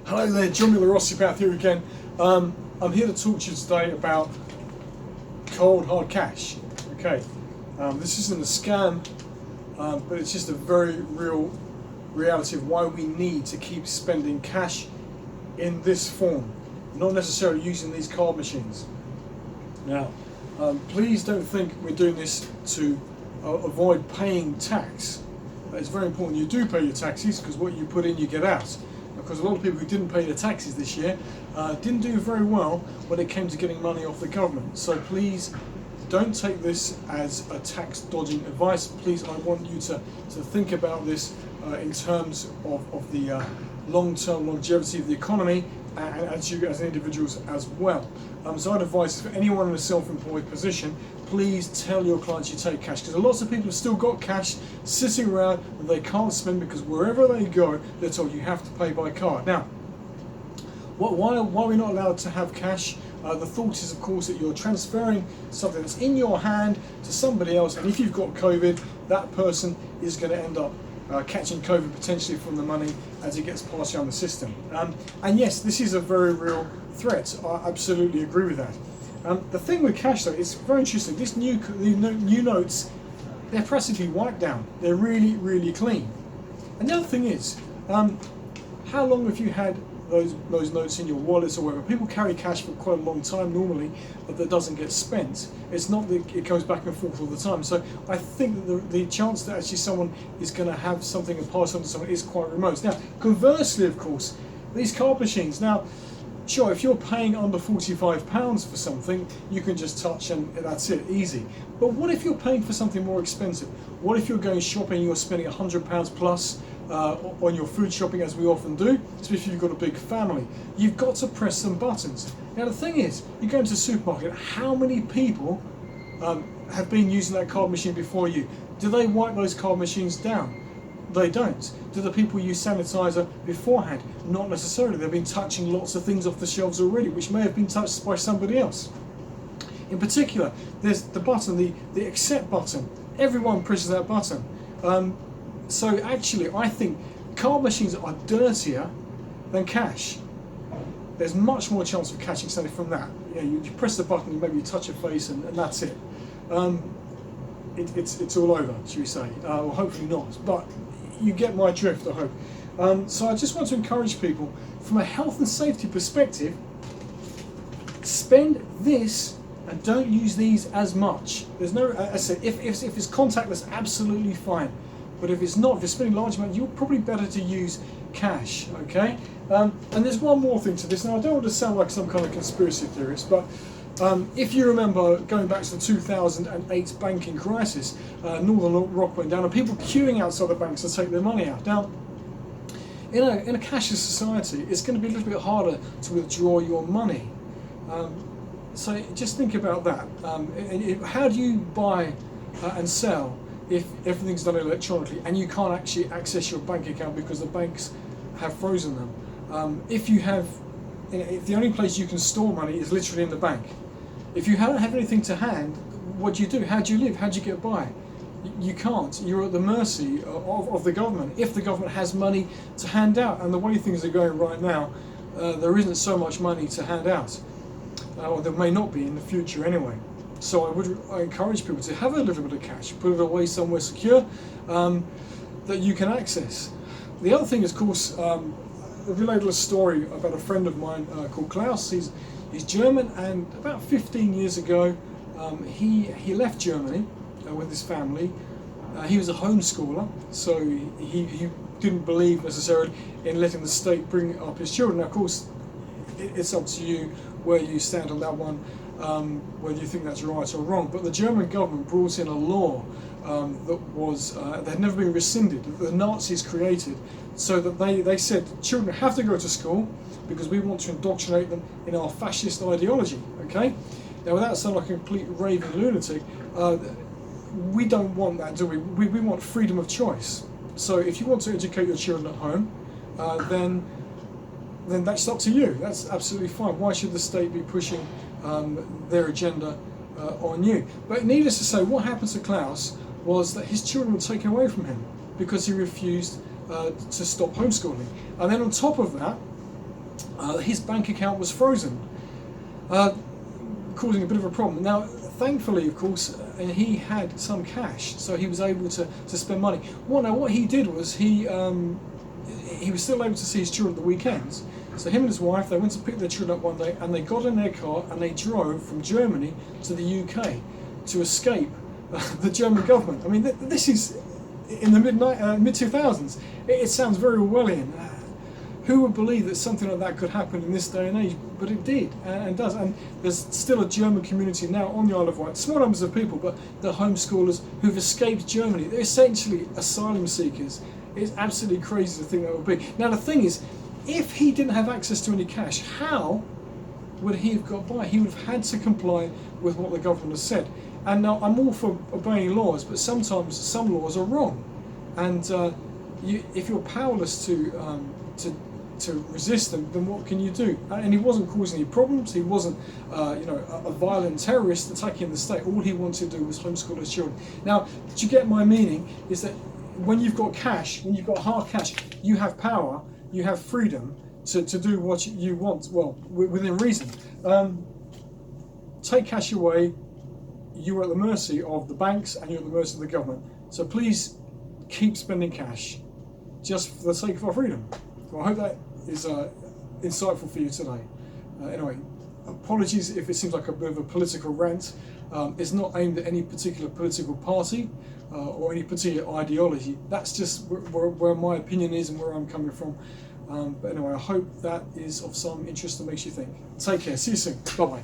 Hello there, John Miller, Osteopath here again. I'm here to talk to you today about cold hard cash. Okay, this isn't a scam, but it's just a very real reality of why we need to keep spending cash in this form, not necessarily using these card machines. Now, please don't think we're doing this to avoid paying tax. It's very important you do pay your taxes, because what you put in you get out. Because a lot of people who didn't pay their taxes this year didn't do very well when it came to getting money off the government. So please don't take this as a tax dodging advice. Please, I want you to think about this in terms of the long-term longevity of the economy and as you as individuals as well. So I'd advise for anyone in a self-employed position, please tell your clients you take cash, because lots of people have still got cash sitting around that they can't spend because wherever they go, they're told you have to pay by card. Now, why are we not allowed to have cash? The thought is, of course, that you're transferring something that's in your hand to somebody else, and if you've got COVID, that person is going to end up catching COVID potentially from the money as it gets passed around the system. And yes, this is a very real threat. I absolutely agree with that. The thing with cash, though, is very interesting. The new notes, they're practically wiped down. They're really, really clean. And the other thing is, how long have you had those notes in your wallets or whatever? People carry cash for quite a long time normally, but that doesn't get spent. It's not that it goes back and forth all the time. So I think that the chance that actually someone is going to have something and pass on to someone is quite remote. Now, conversely, of course, these card machines. Now, sure, if you're paying under £45 for something, you can just touch and that's it, easy. But what if you're paying for something more expensive? What if you're going shopping and you're spending £100 plus on your food shopping, as we often do, especially if you've got a big family? You've got to press some buttons. Now the thing is, you go into the supermarket, how many people have been using that card machine before you? Do they wipe those card machines down? They don't. Do the people use sanitizer beforehand? Not necessarily. They've been touching lots of things off the shelves already, which may have been touched by somebody else. In particular, there's the button, the accept button. Everyone presses that button. So actually, I think card machines are dirtier than cash. There's much more chance of catching something from that. You press the button, you maybe touch your face, and that's it. It's all over, should we say? Or hopefully not. But you get my drift, I hope. So I just want to encourage people, from a health and safety perspective, spend this and don't use these as much. There's no, as I said, if it's contactless, absolutely fine. But if it's not, if you're spending large amounts, you're probably better to use cash, okay? And there's one more thing to this. Now, I don't want to sound like some kind of conspiracy theorist, but if you remember going back to the 2008 banking crisis, Northern Rock went down and people queuing outside the banks to take their money out. Now, in a cashless society, it's going to be a little bit harder to withdraw your money. So just think about that. How do you buy and sell if everything's done electronically and you can't actually access your bank account because the banks have frozen them? If the only place you can store money is literally in the bank. If you don't have anything to hand, what do you do? How do you live? How do you get by? You can't. You're at the mercy of the government, if the government has money to hand out. And the way things are going right now, there isn't so much money to hand out. Or there may not be in the future anyway. So I encourage people to have a little bit of cash, put it away somewhere secure that you can access. The other thing is, of course, I related a story about a friend of mine called Klaus. He's German, and about 15 years ago, he left Germany with his family. He was a homeschooler, so he didn't believe necessarily in letting the state bring up his children. Now, of course, it's up to you where you stand on that one, whether you think that's right or wrong. But the German government brought in a law that had never been rescinded, that the Nazis created, so that they said children have to go to school because we want to indoctrinate them in our fascist ideology. Okay? Now, without sounding like a complete raving lunatic, we don't want that, do we? We want freedom of choice. So if you want to educate your children at home, then that's up to you. That's absolutely fine. Why should the state be pushing their agenda on you? But needless to say, what happened to Klaus was that his children were taken away from him because he refused to stop homeschooling. And then on top of that, his bank account was frozen, causing a bit of a problem. Now, thankfully, of course, he had some cash, so he was able to spend money. What he did was he was still able to see his children at the weekends. So him and his wife, they went to pick their children up one day, and they got in their car and they drove from Germany to the UK to escape the German government. I mean, this is in the mid 2000s. It sounds very Orwellian. Who would believe that something like that could happen in this day and age? But it did, and does. And there's still a German community now on the Isle of Wight, small numbers of people, but they're homeschoolers who've escaped Germany. They're essentially asylum seekers. It's absolutely crazy to think that would be. Now the thing is, if he didn't have access to any cash, how would he have got by? He would have had to comply with what the government has said. And now I'm all for obeying laws, but sometimes some laws are wrong. And if you're powerless to resist them, then what can you do? And he wasn't causing any problems. He wasn't, a violent terrorist attacking the state. All he wanted to do was homeschool his children. Now, did you get my meaning? Is that when you've got cash, when you've got hard cash, you have power, you have freedom to do what you want. Well, within reason. Take cash away, you are at the mercy of the banks and you're at the mercy of the government. So please keep spending cash, just for the sake of our freedom. Well, I hope that is insightful for you today. Anyway, apologies if it seems like a bit of a political rant. It's not aimed at any particular political party or any particular ideology. That's just where my opinion is and where I'm coming from. But anyway, I hope that is of some interest and makes you think. Take care. See you soon. Bye-bye.